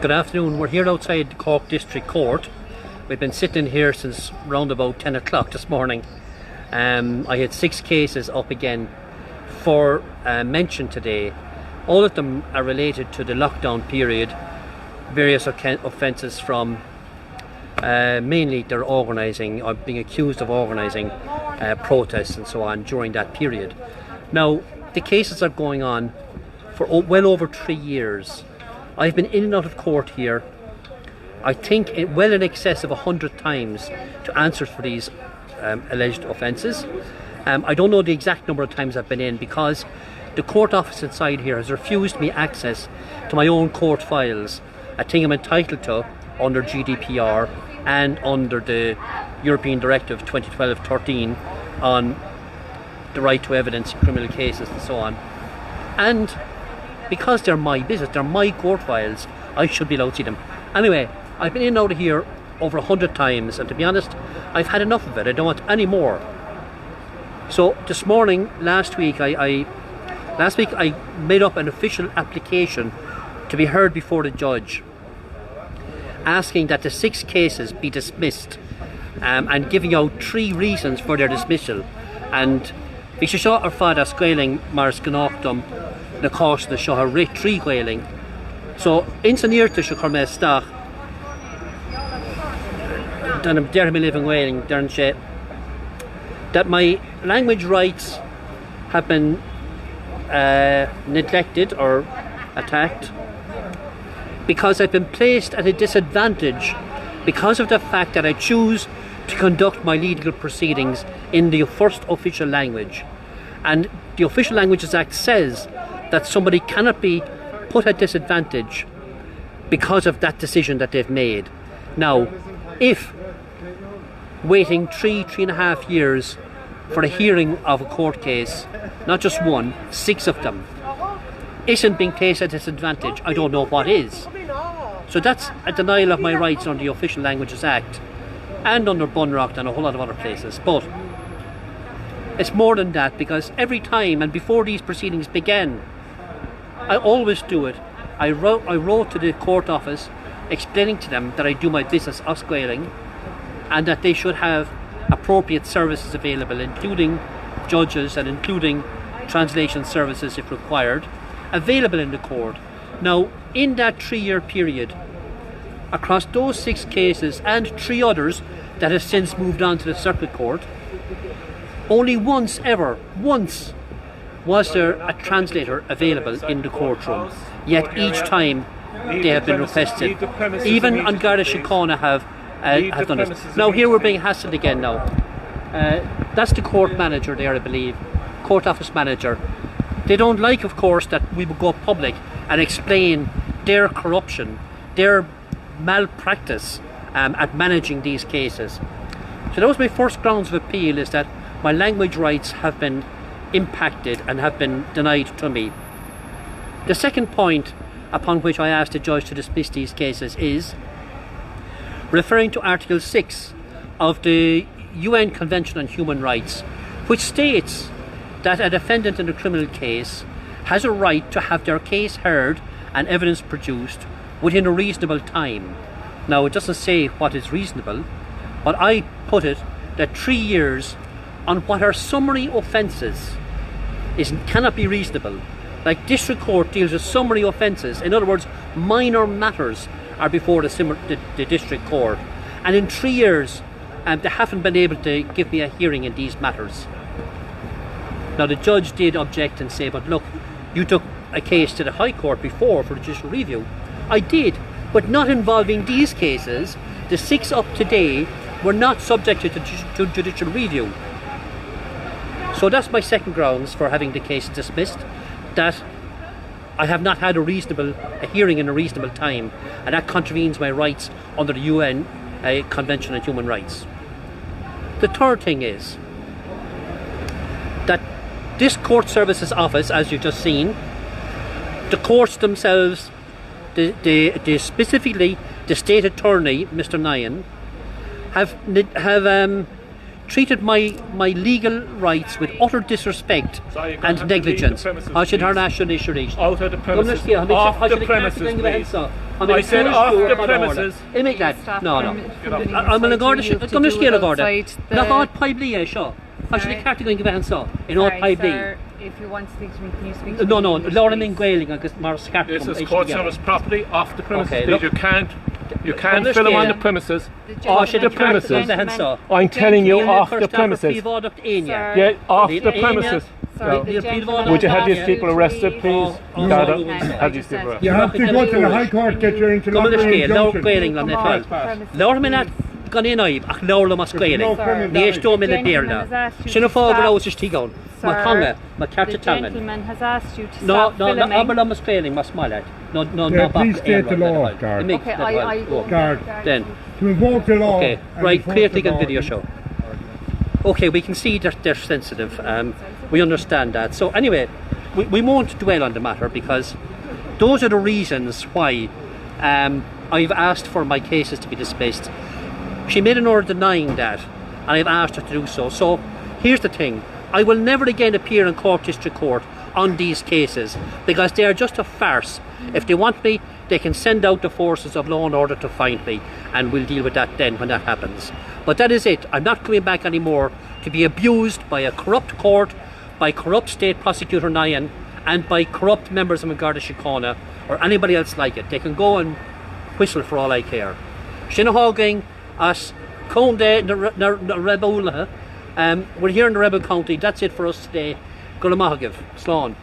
Good afternoon. We're here outside the Cork District Court. We've been sitting here since round about 10 o'clock this morning. I had 6 cases up again for mention today. All of them are related to the lockdown period, various offences from mainly they're organising or being accused of organising protests and so on during that period. Now, the cases are going on for well over 3 years. I've been in and out of court here, I think well in excess of 100 times to answer for these alleged offences. I don't know the exact number of times I've been in because the court office inside here has refused me access to my own court files, a thing I'm entitled to under GDPR and under the European Directive 2012-13 on the right to evidence in criminal cases and so on. And because they're my business, they're my court files, I should be allowed to see them. Anyway, I've been in and out of here over 100 times, and to be honest, I've had enough of it. I don't want any more. So this morning, last week I made up an official application to be heard before the judge, asking that the 6 cases be dismissed, and giving out 3 reasons for their dismissal. And we should show our father scaling misconduct na cost na seo ri trí ghaeling. So insaníirte se chur stach dan am Diarmaid living whaling darn sé that my language rights have been neglected or attacked because I've been placed at a disadvantage because of the fact that I choose to conduct my legal proceedings in the first official language. And the Official Languages Act says that somebody cannot be put at disadvantage because of that decision that they've made. Now, if waiting 3.5 years for a hearing of a court case, not just one, 6 of them, isn't being placed at disadvantage, I don't know what is. So that's a denial of my rights under the Official Languages Act and under Bunrock and a whole lot of other places. But it's more than that, because every time and before these proceedings began, I always do it. I wrote to the court office explaining to them that I do my business osquailing and that they should have appropriate services available, including judges and including translation services if required, available in the court. Now, in that 3-year period, across those 6 cases and 3 others that have since moved on to the circuit court, only once was there a translator available in the courtroom, yet each time they have been requested. Even on Garda Síochána have done it. Now here we're being hassled again now. That's the court manager there, I believe, court office manager. They don't like, of course, that we would go public and explain their corruption, their malpractice at managing these cases. So that was my first grounds of appeal, is that my language rights have been impacted and have been denied to me. The second point upon which I asked the judge to dismiss these cases is referring to Article 6 of the UN Convention on Human Rights, which states that a defendant in a criminal case has a right to have their case heard and evidence produced within a reasonable time. Now, it doesn't say what is reasonable, but I put it that 3 years on what are summary offences cannot be reasonable. Like, district court deals with summary offences. In other words, minor matters are before the district court. And in 3 years, they haven't been able to give me a hearing in these matters. Now, the judge did object and say, but look, you took a case to the High Court before for judicial review. I did, but not involving these cases. The 6 up today were not subjected to judicial review. So that's my second grounds for having the case dismissed, that I have not had a hearing in a reasonable time, and that contravenes my rights under the UN Convention on Human Rights. The third thing is that this court services office, as you've just seen, the courts themselves, specifically the state attorney, Mr. Nyan, have treated my legal rights with utter disrespect and negligence. Out of the premises, please. I said off the premises. Make that. No. I'm going to go to scale of order. Not all pipe sure. Actually, can't go into the saw. In all pipe if you want to speak to me, can you speak to me? No, please? Laura Lynn Grayling, I guess Mars Scat. This is court service property off the premises. Okay, please. You can't fill them on the premises. Off the premises. I'm telling you off the premises. Yeah, off the premises. Would you have these people arrested, please? Have these people arrested. You have to go to the High Court, get your interlocutory injunction. Laura Minat gan in aib ach Laura mas Grayling. Níos dó minna déirna. Sinna fágur ás is tígán. Ma tanga, ma carta tangan. The gentleman has asked you to stop No, filming. aber mas Grayling mas malad. No, please state the law, guard. Okay, I guard. Then. To invoke the law. Okay, right, create a video show. Okay, we can see that they're sensitive. We understand that. So anyway, we won't dwell on the matter because those are the reasons why I've asked for my cases to be dismissed. She made an order denying that, and I've asked her to do so. So here's the thing. I will never again appear in Cork District Court on these cases because they are just a farce. If they want me, they can send out the forces of law and order to find me, and we'll deal with that then when that happens. But that is it. I'm not coming back anymore to be abused by a corrupt court, by corrupt state prosecutor Nyan, and by corrupt members of Garda Síochána or anybody else like it. They can go and whistle for all I care. Shinnahogging as Conde na Rebel. We're here in the Rebel County. That's it for us today. Gulamahagiv. Slán.